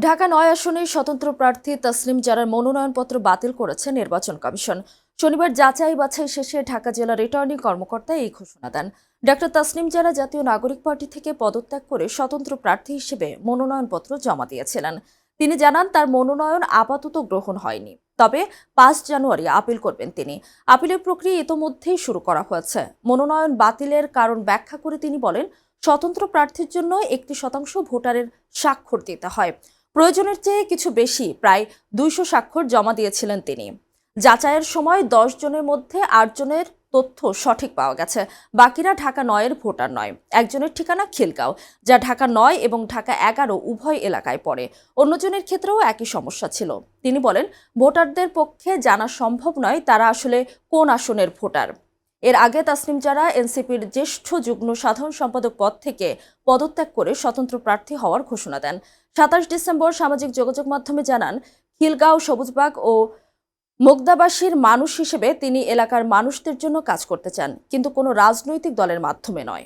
ঢাকা-৯ আসনের স্বতন্ত্র প্রার্থী তাসনিম জারার মনোনয়নপত্র বাতিল করেছে নির্বাচন কমিশন। শনিবার যাচাই বাছাই শেষে ঢাকা জেলা রিটার্নিং কর্মকর্তা এই ঘোষণা দেন। ডক্টর তাসনিম জারা জাতীয় নাগরিক পার্টি থেকে পদত্যাগ করে স্বতন্ত্র প্রার্থী হিসেবে মনোনয়নপত্র জমা দিয়েছিলেন। তিনি জানান তার মনোনয়ন আপাতত গ্রহণ হয়নি, তবে ৫ জানুয়ারি আপিল করবেন তিনি। আপিলের প্রক্রিয়া ইতোমধ্যেই শুরু করা হয়েছে। মনোনয়ন বাতিলের কারণ ব্যাখ্যা করে তিনি বলেন, স্বতন্ত্র প্রার্থীর জন্য 1% ভোটারের স্বাক্ষর দিতে হয়। প্রয়োজনের চেয়ে কিছু বেশি, প্রায় 200 স্বাক্ষর জমা দিয়েছিলেন তিনি। যাচাইয়ের সময় 10 জনের মধ্যে 8 জনের তথ্য সঠিক পাওয়া গেছে। বাকিরা ঢাকা-9 ভোটার নয়। একজনের ঠিকানা খিলগাঁও, যা ঢাকা-9 এবং ঢাকা-11 উভয় এলাকায় পড়ে। অন্যজনের ক্ষেত্রেও একই সমস্যা ছিল। তিনি বলেন, ভোটারদের পক্ষে জানা সম্ভব নয় তারা আসলে কোন আসনের ভোটার। এর আগে তাসনিম জারা এনসিপির জ্যেষ্ঠ যুগ্ম সাধারণ সম্পাদক পদ থেকে পদত্যাগ করে স্বতন্ত্র প্রার্থী হওয়ার ঘোষণা দেন। 27 ডিসেম্বর সামাজিক যোগাযোগ মাধ্যমে জানান, খিলগাঁও, সবুজবাগ ও মোগদাবাসীর মানুষ হিসেবে তিনি এলাকার মানুষদের জন্য কাজ করতে চান, কিন্তু কোনো রাজনৈতিক দলের মাধ্যমে নয়।